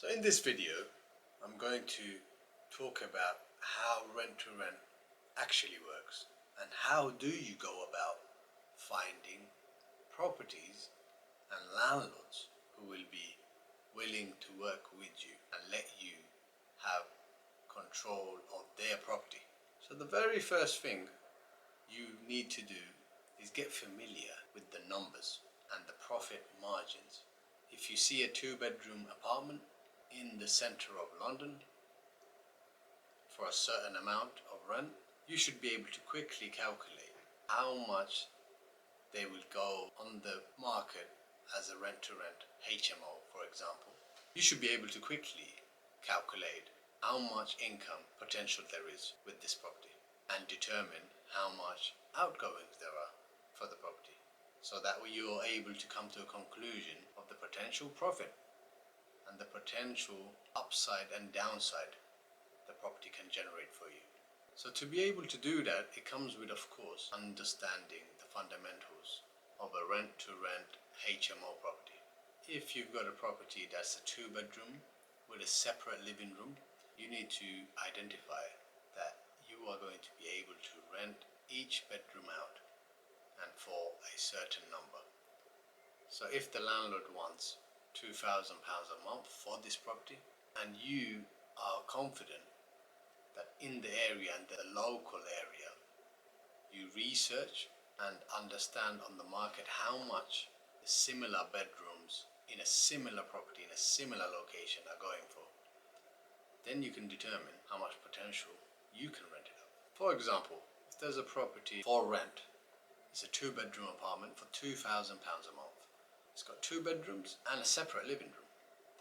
So in this video, I'm going to talk about how rent-to-rent actually works and how do you go about finding properties and landlords who will be willing to work with you and let you have control of their property. So the very first thing you need to do is get familiar with the numbers and the profit margins. If you see a 2-bedroom apartment in the center of London for a certain amount of rent, you should be able to quickly calculate how much they will go on the market as a rent-to-rent HMO, for example. You should be able to quickly calculate how much income potential there is with this property and determine how much outgoings there are for the property, so that way you are able to come to a conclusion of the potential profit and the potential upside and downside the property can generate for you. So to be able to do that, it comes with, of course, understanding the fundamentals of a rent-to-rent HMO property. If you've got a property that's a 2-bedroom with a separate living room, you need to identify that you are going to be able to rent each bedroom out and for a certain number. So if the landlord wants £2,000 a month for this property and you are confident that in the area and the local area you research and understand on the market how much the similar bedrooms in a similar property in a similar location are going for, then you can determine how much potential you can rent it out. For example, if there's a property for rent, it's a 2-bedroom apartment for £2,000 a month. It's got 2 bedrooms and a separate living room.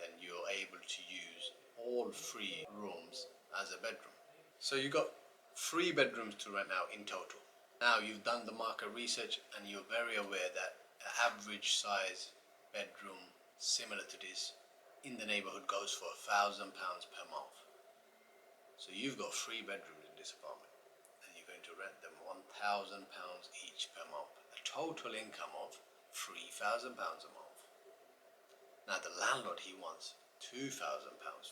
Then you're able to use all 3 rooms as a bedroom. So you got 3 bedrooms to rent out in total. Now you've done the market research and you're very aware that an average size bedroom similar to this in the neighborhood goes for £1,000 per month. So you've got 3 bedrooms in this apartment and you're going to rent them £1,000 each per month. A total income of £3,000 a month. Now the landlord, he wants £2,000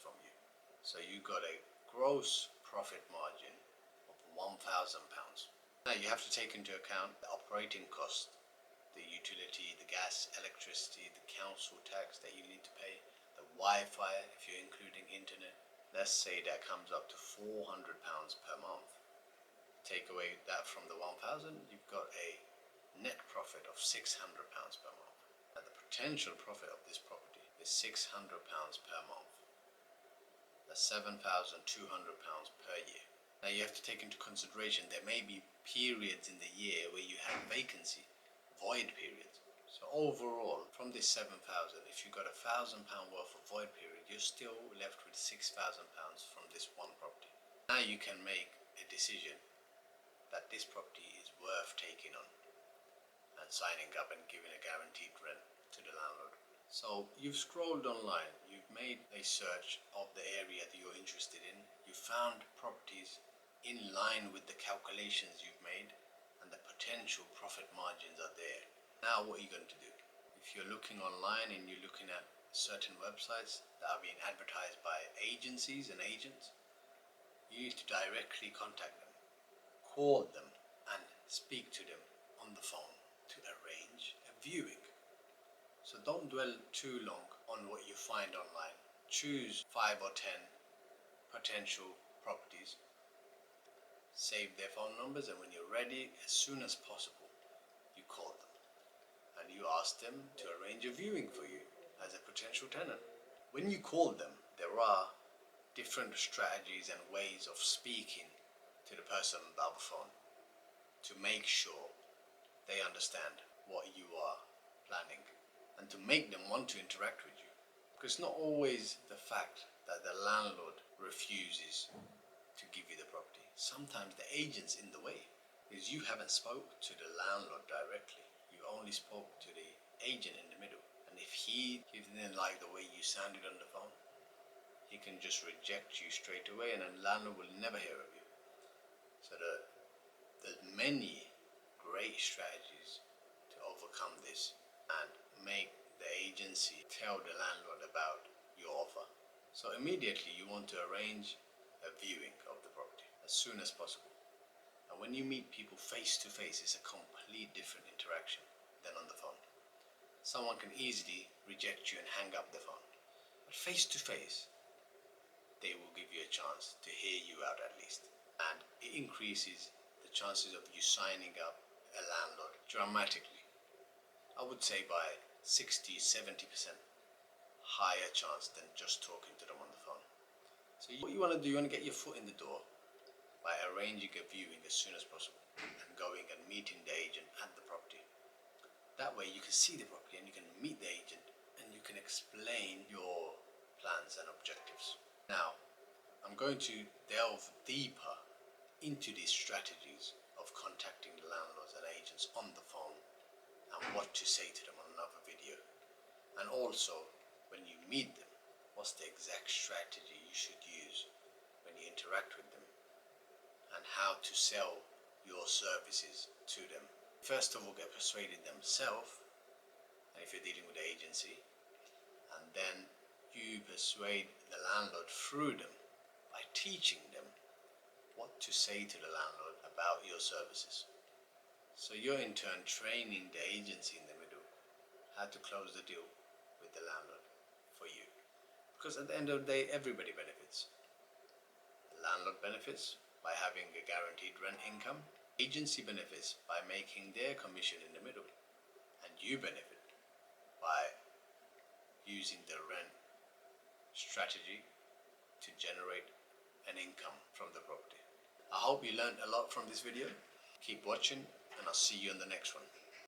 from you. So you got a gross profit margin of £1,000. Now you have to take into account the operating cost, the utility, the gas, electricity, the council tax that you need to pay, the Wi-Fi if you're including internet. Let's say that comes up to £400 per month. Take away that from the 1,000, you've got a net profit of £600 per month. And the potential profit of this property is £600 per month. That's £7,200 per year. Now you have to take into consideration there may be periods in the year where you have vacancy, void periods. So overall, from this 7,000, if you got £1,000 worth of void period, you're still left with £6,000 from this one property. Now you can make a decision that this property is worth taking on and signing up and giving a guaranteed rent to the landlord. So you've scrolled online, you've made a search of the area that you're interested in, you found properties in line with the calculations you've made and the potential profit margins are there. Now what are you going to do? If you're looking online and you're looking at certain websites that are being advertised by agencies and agents, you need to directly contact them, call them and speak to them on the phone to arrange a viewing. So don't dwell too long on what you find online. Choose 5 or 10 potential properties, save their phone numbers, and when you're ready, as soon as possible, you call them and you ask them to arrange a viewing for you as a potential tenant. When you call them, there are different strategies and ways of speaking to the person on the other phone to make sure they understand what you are planning and to make them want to interact with you. Because it's not always the fact that the landlord refuses to give you the property. Sometimes the agent's in the way because you haven't spoke to the landlord directly. You only spoke to the agent in the middle. And if he didn't like the way you sounded on the phone, he can just reject you straight away and then the landlord will never hear of you. So there's many great strategies to overcome this and make the agency tell the landlord about your offer. So immediately you want to arrange a viewing of the property as soon as possible. And when you meet people face to face, it's a complete different interaction than on the phone. Someone can easily reject you and hang up the phone. But face to face, they will give you a chance to hear you out at least. And it increases the chances of you signing up a landlord dramatically. I would say by 60-70% higher chance than just talking to them on the phone. So what you want to do, you want to get your foot in the door by arranging a viewing as soon as possible and going and meeting the agent at the property. That way you can see the property and you can meet the agent and you can explain your plans and objectives. Now, I'm going to delve deeper into these strategies of contacting the landlords and agents on the phone and what to say to them on another video. And also, when you meet them, what's the exact strategy you should use when you interact with them and how to sell your services to them. First of all, get persuaded themselves, and if you're dealing with the agency, and then you persuade the landlord through them by teaching them what to say to the landlord about your services. So you're in turn training the agency in the middle how to close the deal with the landlord for you. Because at the end of the day, everybody benefits. The landlord benefits by having a guaranteed rent income. Agency benefits by making their commission in the middle. And you benefit by using the rent strategy to generate an income from the property. I hope you learned a lot from this video. Keep watching and I'll see you in the next one.